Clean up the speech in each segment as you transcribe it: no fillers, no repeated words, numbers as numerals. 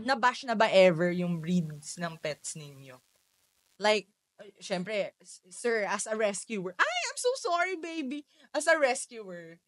nabash na ba ever yung breeds ng pets ninyo? Like, syempre, sir, as a rescuer, I'm so sorry, baby. As a rescuer,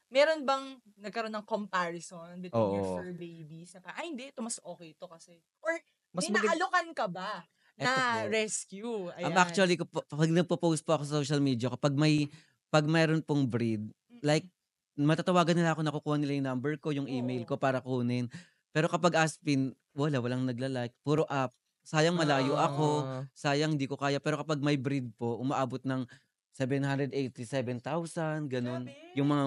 meron bang nagkaroon ng comparison between your Oo. fur babies? Na hindi, ito mas okay to kasi. Or, Mas may naalokan ka ba Eto na po. rescue? Ayan. Actually, pag nagpo-post po ako sa social media, pag mayroon pong breed, like, matatawagan nila ako, nakukuha nila yung number ko, yung email ko para kunin. Pero kapag Aspin, walang nagla-like, puro up. Sayang malayo ako, sayang di ko kaya. Pero kapag may breed po, umaabot ng 787,000, ganun. Grabe. Yung mga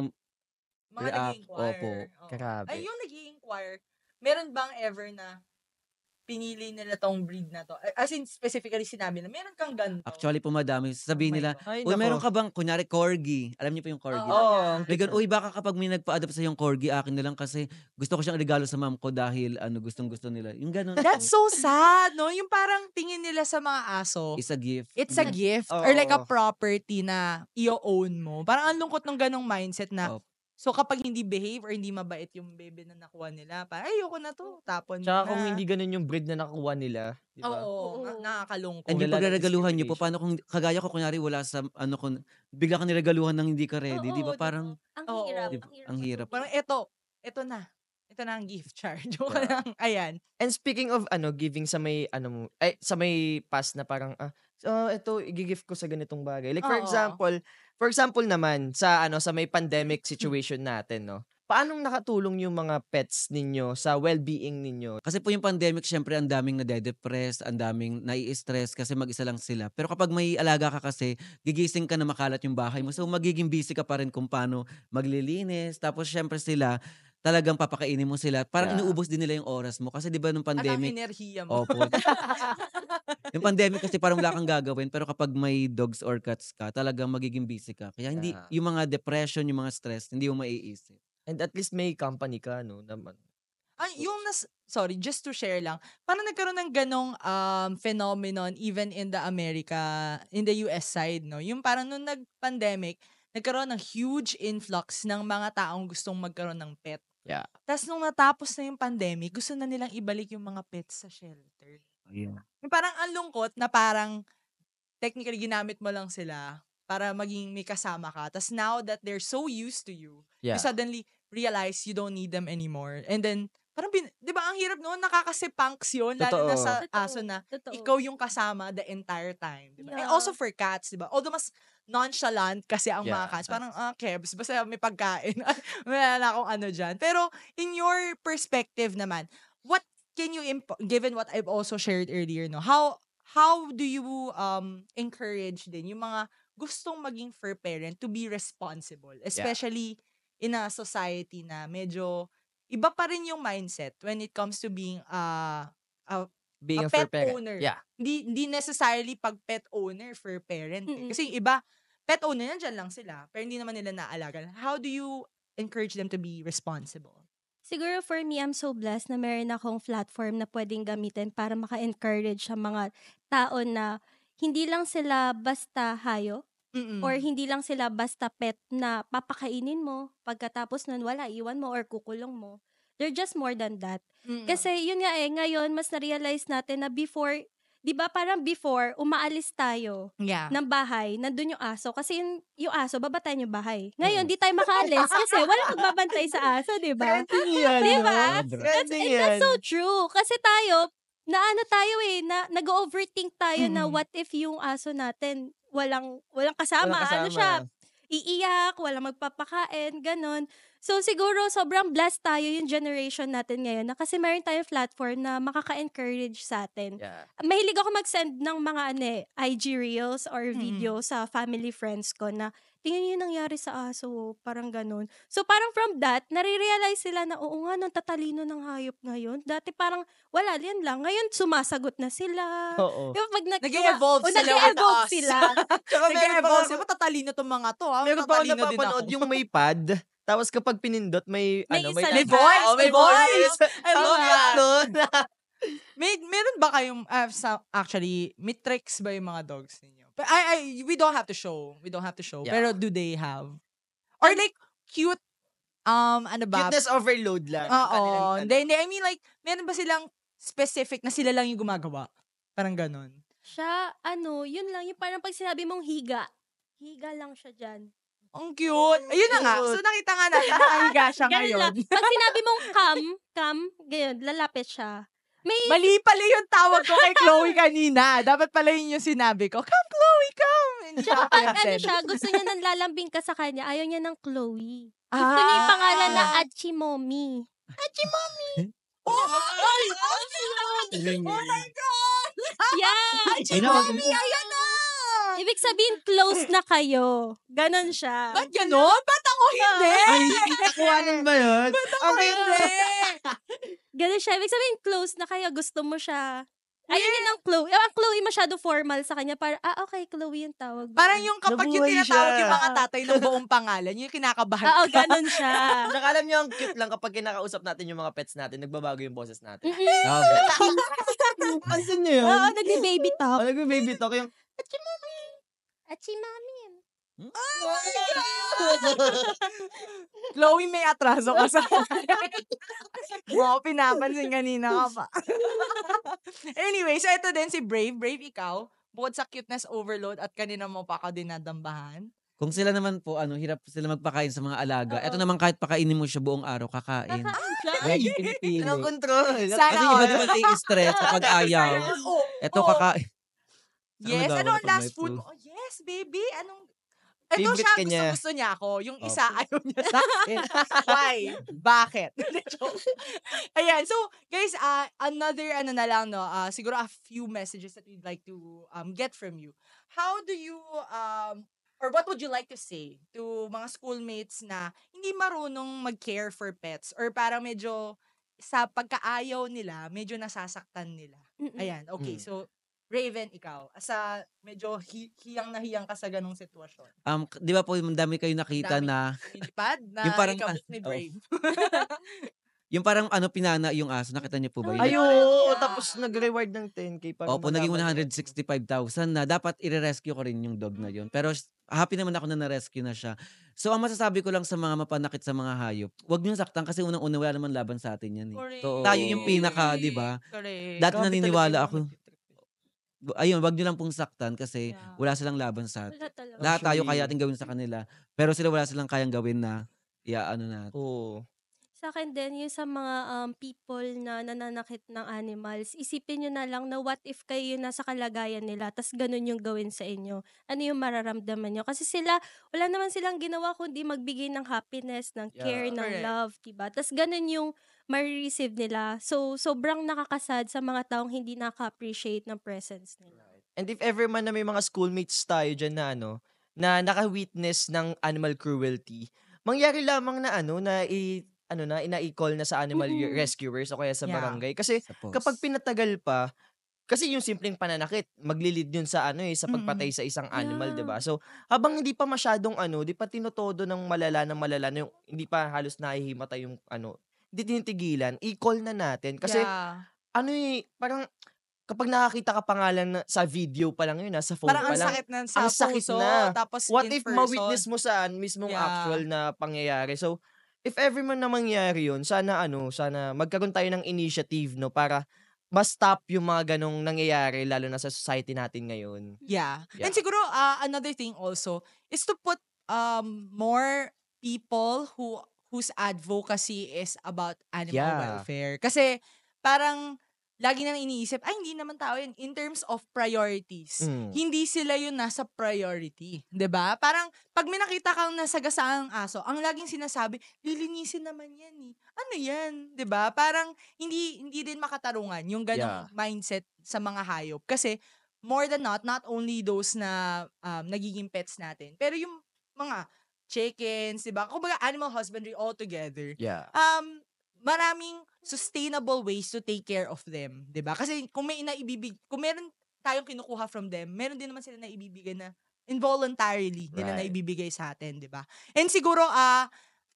nag-i-inquire. opo. Grabe. Ay, yung nag-i-inquire, meron bang ever na pinili nila tong breed na to? As in, specifically sinabi na, meron kang ganito. Actually po madami. Sabihin nila, Ay, uy, meron nako. ka bang, kunyari, corgi. Alam niyo po yung corgi? Oo. May ganun, uy, baka kapag may nagpa-adopt sa yung corgi, akin na lang kasi gusto ko siyang regalo sa mom ko dahil gustong-gusto nila. Yung ganun That's po. so sad, no? Yung parang tingin nila sa mga aso, It's a gift. it's a gift or like a property na i-own mo. Parang ang lungkot ng ganong mindset na, Opo. so kapag hindi behave or hindi mabait yung baby na nakuha nila, parang ayoko na to, tapon Tsaka kung na. hindi ganun yung breed na nakuha nila, di ba? Oo, nakakalungkot. And yung Wala na pagreregaluhan niyo po, discrimination. paano kung kagaya ko, kunyari wala sa bigla ka niregaluhan ng hindi ka ready, di ba? Oo, Parang, ang Oo. hirap. di ba, ang Ang hirap. Parang ito na. Ito na ang gift charge. Joke Yeah. lang. Ayan. And speaking of giving sa may sa may past na parang ito i-gift ko sa ganitong bagay. Like for example naman sa sa may pandemic situation natin, no. Paanong nakatulong yung mga pets ninyo sa well-being ninyo? Kasi po yung pandemic, syempre ang daming nade-depress, ang daming nai-stress kasi mag-isa lang sila. Pero kapag may alaga ka kasi, gigising ka na makalat yung bahay mo. So magiging busy ka pa rin kung paano maglilinis. Tapos syempre sila, talagang papakainin mo sila. Parang Yeah. inuubos din nila yung oras mo. Kasi di ba nung At ang pandemic, enerhiya mo. opo. Yung pandemic kasi parang wala kang gagawin. Pero kapag may dogs or cats ka, talagang magiging busy ka. Kaya hindi, Yeah. yung mga depression, yung mga stress, hindi mo maiisip. And at least may company ka, no, naman. Ay, sorry, just to share lang. Paano nagkaroon ng ganong phenomenon even in the in the US side, no? Yung parang nung nag-pandemic, nagkaroon ng huge influx ng mga taong gustong magkaroon ng pet. Yeah. Tapos nung natapos na yung pandemic, gusto na nilang ibalik yung mga pets sa shelter. Yeah. Yung parang ang lungkot na parang technically ginamit mo lang sila para maging may kasama ka. Tapos now that they're so used to you, you Yeah. suddenly realize you don't need them anymore. And then, parang, di ba, ang hirap noon, nakakasipunks yun, lalo na sa Totoo. aso na Totoo. ikaw yung kasama the entire time. Diba? And Yeah. also for cats, di ba? Although mas nonchalant kasi ang mga Yeah. cats. Parang, kebs, basta may pagkain. Wala na akong ano dyan. Pero, in your perspective naman, what can you, given what I've also shared earlier, no? How do you encourage din yung mga gustong maging fur parent to be responsible? Especially in a society na medyo iba pa rin yung mindset when it comes to being Being a a fur pet parent. owner. Yeah. Hindi necessarily pag pet owner, fur parent. Mm-mm. Kasi yung iba, pet owner, nandyan lang sila. Pero hindi naman nila naalagan. How do you encourage them to be responsible? Siguro for me, I'm so blessed na meron akong platform na pwedeng gamitin para maka-encourage sa mga tao na hindi lang sila basta hayop or hindi lang sila basta pet na papakainin mo, pagkatapos nun wala, iwan mo or kukulong mo. They're just more than that. Kasi yun nga ngayon mas na-realize natin na before, di ba parang before, umaalis tayo ng bahay, nandun yung aso. Kasi yung aso, babatayin yung bahay. Ngayon, di tayo makaalis kasi wala magbabantay sa aso, di ba? Di ba? That's so true. Kasi tayo, nag-overthink tayo na what if yung aso natin walang kasama. Ano siya? Iiyak, walang magpapakain, ganon. So, siguro, sobrang blessed tayo yung generation natin ngayon na kasi meron tayong platform na makaka-encourage sa atin. Yeah. Mahilig ako mag-send ng mga IG reels or video sa family friends ko na tingnan niyo yung nangyari sa aso, parang ganun. So, parang from that, nare-realize sila na oo nga, nang tatalino ng hayop ngayon. Dati parang, wala, yan lang. Ngayon, sumasagot na sila. Oo. Yung pag Nag-evolve sila with nag-evolve us. sila. Tsaka Nag-evolve sila. Matatalino tong mga to. Meron pa ako Matatalino din napapanood ako. yung may pad. Tapos kapag pinindot, may May isa May lang. voice! Oh, may May voice! voice! I love that. Nun. Meron ba kayong, actually, may tricks ba yung mga dogs ninyo? But we don't have to show. We don't have to show. Yeah. Pero do they have? Or like, cute ano ba? Cuteness overload lang. Oo. Hindi. I mean like, meron ba silang specific na sila lang yung gumagawa? Parang ganon. Siya, yun lang, yung parang pag sinabi mong higa lang siya dyan. Ang cute. Ayun na nga. So, Cute. nakita nga natin, nakahiga siya Ganun ngayon. lang. Pag sinabi mong come, ganyan, lalapit siya. May, Mali pala yung tawag ko kay Chloe kanina. Dapat pala yun yung sinabi ko. Come, Chloe, come! Hindi siya pag ano offended. siya, gusto niya nang lalambing ka sa kanya, ayaw niya ng Chloe. Gusto niya yung pangalan na Achimomi. Oh my God! Yeah! Mami, ayan na! Ibig sabihin, close na kayo. Ganon siya. Ba't ganon? Ba't ako hindi? Ay, nakuhanan ba yun? Ako hindi. Ganon siya. Ibig sabihin, close na kayo. Gusto mo siya. Ayun yun ang Chloe. Ang Chloe masyado formal sa kanya. Para, okay, Chloe yung tawag. Parang yung kapag yung Nabuhay tinatawag siya. yung mga tatay ng buong pangalan, yung kinakabahan Oo, ka. ganon siya. Tsaka alam niyo, ang cute lang kapag kinakausap natin yung mga pets natin, nagbabago yung boses natin. Mm-mm. Pansin niyo yun? Oo, nagbe-baby talk. Oh, nagbe-baby talk yung, Achimami. Chloe, may atraso ka sa Wow, pinapansin kanina ka pa. Anyway, so ito din si Brave. Brave, ikaw, bukod sa cuteness overload at kanina mo pa ka dinadambahan. Kung sila naman po, hirap sila magpakain sa mga alaga. Oo. Ito naman kahit pakainin mo siya buong araw, kakain. Kakain siya. Lagi pinipili. walang control. Sana Kasi iba all. naman nai-stress kapag ayaw. Oh, Ito oh. kakain. Yes, Ano daw, ano ang kapag last may food food? mo? Oh, yes, baby. Anong... Ito Favorite siya, ka niya. gusto niya ako. Yung isa, Opo. ayaw niya sa akin. Why? Bakit? Joke. Ayan, so, guys, another, na lang, no, siguro a few messages that we'd like to get from you. How do you, or what would you like to say to mga schoolmates na hindi marunong mag-care for pets or parang medyo sa pagkaayaw nila, medyo nasasaktan nila? Mm-mm. Ayan, okay. Mm. So, Raven, ikaw, asa medyo hiyang na hiyang ka sa ganong sitwasyon. Di ba po, dami kayo nakita Dami. na, Lilipad na Yung parang ikaw ano, ni oh. Brave. yung parang pinana yung aso, nakita niyo po ba yun? Ayo, Yeah. tapos nag-reward ng 10K para Opo, naging malaman 165,000 na. Dapat i-rescue ko rin yung dog na yun. Pero happy naman ako na na-rescue na siya. So, ang masasabi ko lang sa mga mapanakit sa mga hayop, huwag niyong saktan kasi unang-una wala naman laban sa atin yan eh. Correct. Tayo yung pinaka, di ba? Correct. Dati Grabe naniniwala talaga ako. yung Ayun, wag niyo lang pong saktan kasi Yeah. wala silang laban sa atin. Wala talaga. Lahat tayo Actually. kaya ating gawin sa kanila. Pero sila wala silang kayang gawin na natin. Oo. Sa akin din, yung sa mga people na nananakit ng animals, isipin nyo na lang na what if kayo nasa kalagayan nila, tas ganun yung gawin sa inyo. Ano yung mararamdaman nyo? Kasi sila, wala naman silang ginawa kundi magbigay ng happiness, ng care, Yeah. ng Correct. love, diba? Tas ganun yung marireceive nila. So, sobrang nakakasad sa mga taong hindi naka-appreciate ng presence nila. And if ever man na may mga schoolmates tayo dyan na na naka-witness ng animal cruelty, mangyari lamang na ina-call na sa animal Mm-mm. rescuers o kaya sa Yeah. barangay. Kasi Sa post. kapag pinatagal pa, kasi yung simpleng pananakit, maglilid yun sa sa Mm-mm. pagpatay sa isang animal, Yeah. 'di ba? So, habang hindi pa masyadong di pa tinotodo ng malala na yung hindi pa halos nahihimatay yung hindi tinitigilan, i-call na natin kasi Yeah. parang kapag nakakita ka pangalan sa video pa lang yun, sa phone Parang pa ang lang. sakit na sa ang sakit puso, na. tapos What in if person. ma-witness mo sa mismong Yeah. actual na pangyayari? So, if ever man na mangyari yun, sana magkaroon tayo ng initiative para ma-stop yung mga ganong nangyayari lalo na sa society natin ngayon. Yeah. Yeah. And siguro, another thing also is to put more people whose advocacy is about animal Yeah. welfare. Kasi parang lagi nang iniisip, ay hindi naman tao yan in terms of priorities. Mm. Hindi sila yung nasa priority. 'Di ba? Parang pag may nakita kang nasagasaang aso, ang laging sinasabi, lilinisin naman yan eh. Ano yan? 'Di ba? Parang hindi din makatarungan yung ganong mindset sa mga hayop. Kasi more than not only those na nagiging pets natin, pero yung mga chickens, 'di ba? Kumbaga animal husbandry all together. Yeah. Maraming sustainable ways to take care of them, 'di ba? Kasi kung meron tayong kinukuha from them, meron din naman sila na ibibigay na involuntarily nila na Right. ibibigay sa atin, 'di ba? And siguro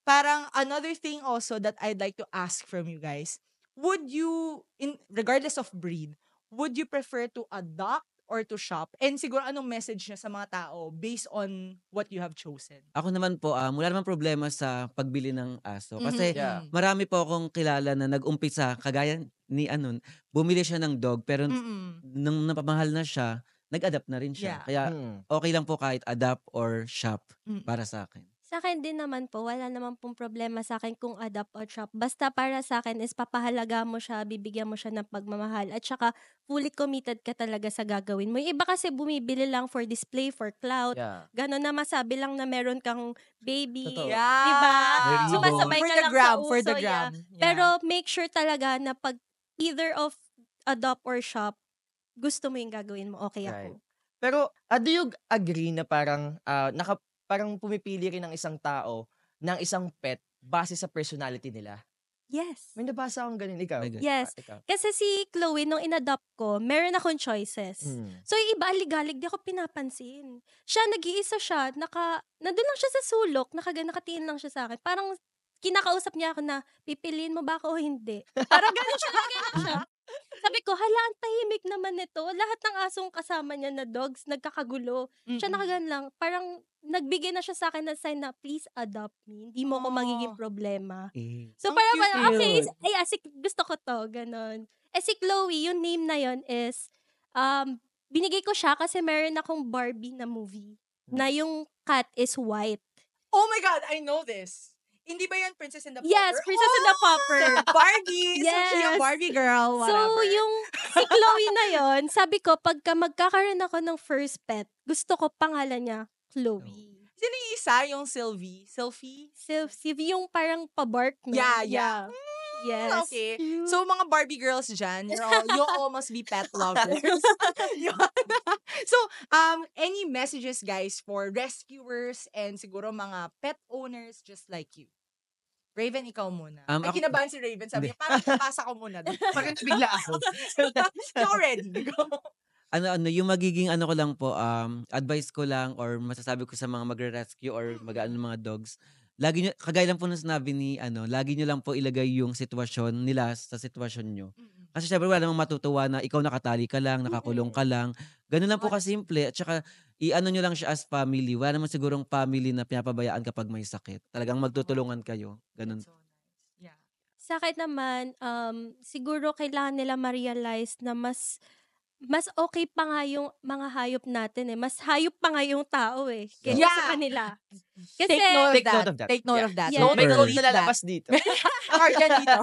parang another thing also that I'd like to ask from you guys, would you regardless of breed, would you prefer to adopt or to shop? And siguro anong message niya sa mga tao based on what you have chosen? Ako naman po, wala namang problema sa pagbili ng aso. Kasi Yeah. marami po akong kilala na nag-umpisa, kagaya ni bumili siya ng dog, pero nung napamahal na siya, nag-adapt na rin siya. Yeah. Kaya okay lang po kahit adapt or shop Mm. para sa akin. Sa akin din naman po, wala naman pong problema sa akin kung adapt or shop. Basta para sa akin is papahalaga mo siya, bibigyan mo siya ng pagmamahal, at saka fully committed ka talaga sa gagawin mo. Yung iba kasi bumibili lang for display, for clout. Yeah. Ganon na masabi lang na meron kang baby. Totoo. Yeah. Diba? Very Sumasabay For ka the lang gram, sa for the uso, gram. Yeah. Pero make sure talaga na pag either of adopt or shop, gusto mo yung gagawin mo, okay ako. Pero, do you agree na parang, parang pumipili rin ng isang tao ng isang pet base sa personality nila? Yes. May nabasa akong ganun. Ikaw? My God. Yes. Ikaw. Kasi si Chloe, nung inadopt ko, meron akong choices. So, yung iba, aligalig, di ako pinapansin. Siya, nag-iisa siya, nandun lang siya sa sulok, nakatiin lang siya sa akin. Parang, kinakausap niya ako na, pipiliin mo ba ako o hindi? Parang gano'n siya. Sabi ko, hala, ang tahimik naman nito. Lahat ng asong kasama niya na dogs, nagkakagulo. Siya nakagan lang. Parang, nagbigay na siya sa akin ng sign na, please adopt me. Hindi mo ko magiging problema. So, Ang parang, cute. okay, gusto ko to, ganon. Si Chloe, yung name na yon is, binigay ko siya kasi meron akong Barbie na movie na yung cat is white. Oh my God, I know this. Hindi ba yan Princess and the Pauper? Yes, Princess and the Pauper. Barbie! So, Yes. she's a Barbie girl, So, whatever. yung si Chloe na yon, sabi ko, pagka magkakaroon ako ng first pet, gusto ko pangalan niya, Chloe. Sino yung isa? Yung Sylvie? Sylvie, yung parang pabark, no? Yeah. Yes. Okay. So, mga Barbie girls dyan, you all must be pet lovers. Yun. So, any messages, guys, for rescuers and siguro mga pet owners just like you? Raven, ikaw muna. Ay, Ako- kinabahan si Raven. Sabi niya, parang pasa ko muna. Parang bigla ako. Go ready. Go. Yung magiging ko lang po, advice ko lang or masasabi ko sa mga magre-rescue or mag-aano ng mga dogs, lagi nyo, kagaya lang po na sinabi ni, lagi nyo lang po ilagay yung sitwasyon nila sa sitwasyon nyo. Kasi syempre wala namang matutuwa na ikaw nakatali ka lang, nakakulong ka lang. Ganun lang po kasimple. At saka, nyo lang siya as family. Wala naman sigurong family na pinapabayaan kapag may sakit. Talagang magtutulungan kayo. Ganun. So nice. Yeah. Sa akin naman, siguro kailangan nila ma-realize na mas okay pa nga yung mga hayop natin eh. Mas hayop pa nga yung tao eh. Kaysa Yeah. sa kanila. Kasi, Take note Take note of that. Take note Yeah. of that. Yeah. Don't May delete code na that. lalabas dito. Or yan dito.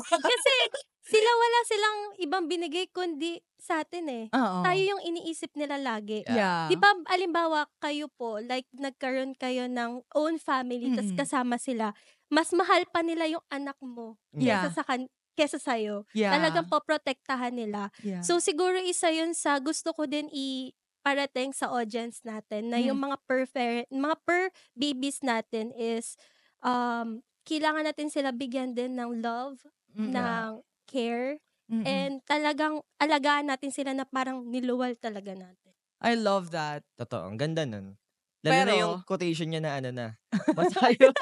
kasi wala silang ibang binigay kundi sa atin eh. Oo. Tayo yung iniisip nila lagi. Yeah. Di ba, alimbawa, kayo po, like, nagkaroon kayo ng own family, tas kasama sila, mas mahal pa nila yung anak mo Yeah. kesa sa'yo. Yeah. Talagang poprotektahan nila. Yeah. So, siguro isa yun sa gusto ko din parating sa audience natin na yung mga per babies natin is, kailangan natin sila bigyan din ng love, ng care, and talagang alagaan natin sila na parang niluwal talaga natin. I love that. Totoo, ang ganda nun. Lalo na Pero- yung quotation niya na mas hayop.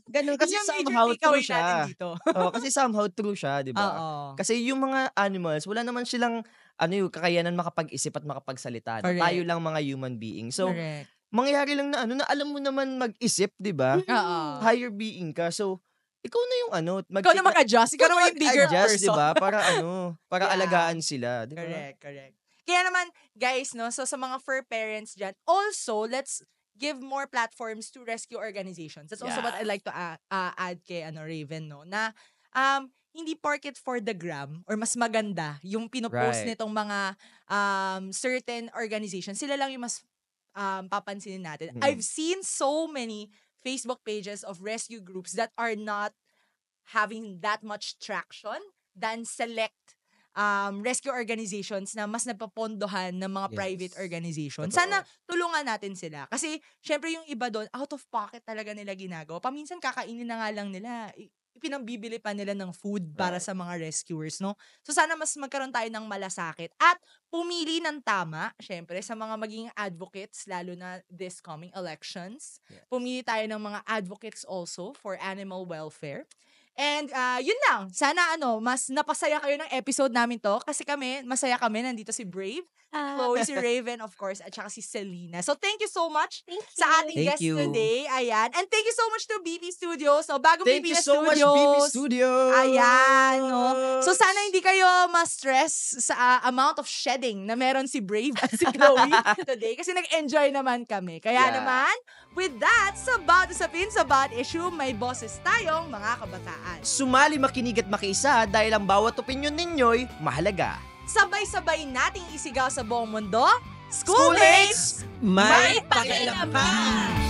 Ganun, kasi Yung somehow major true takeaway natin siya. dito. Kasi somehow true siya, di ba? Oo. Kasi yung mga animals, wala naman silang yung kakayanan makapag-isip at makapagsalita. Correct. Tayo lang mga human beings. So, Correct. mangyayari lang na na alam mo naman mag-isip, di ba? Oo. Higher being ka. So, ikaw na yung Ikaw na mag-adjust. Ikaw na yung bigger adjust, person. di ba? Para para Yeah. alagaan sila, di ba? Correct. Kaya naman, guys, no, so sa mga fur parents dyan, also, let's give more platforms to rescue organizations. That's also Yeah. what I like to add kay Raven, no, na hindi porket for the gram or mas maganda yung pinopost Right. nitong mga certain organizations. Sila lang yung mas papansinin natin. I've seen so many Facebook pages of rescue groups that are not having that much traction than select rescue organizations na mas napapondohan ng mga Yes. private organizations. Totoo. Sana tulungan natin sila. Kasi, syempre yung iba doon, out of pocket talaga nila ginagawa. Paminsan kakainin na nga lang nila. Ipinambibili pa nila ng food para Right. sa mga rescuers, no? So, sana mas magkaroon tayo ng malasakit. At pumili ng tama, syempre, sa mga maging advocates, lalo na this coming elections. Yes. Pumili tayo ng mga advocates also for animal welfare. And yun lang. Sana mas napasaya kayo ng episode namin to. Kasi masaya kami. Nandito si Brave, Chloe, si Raven, of course, at saka si Selena. So thank you so much Thank you. sa ating Thank guest you. today. Ayan. And thank you so much to BB Studios. So bagong Thank BB you so much, BB Studios! Ayan, no. So sana hindi kayo ma-stress sa amount of shedding na meron si Brave at si Chloe today kasi nag-enjoy naman kami. Kaya Yeah. naman, with that, sa bawat usapin sa bawat issue, may boses tayong mga kabataan. Sumali, makinig at makiisa dahil ang bawat opinyon ninyo'y mahalaga. Sabay-sabay nating isigaw sa buong mundo, Schoolmates, Schoolmates, May pakialam ka!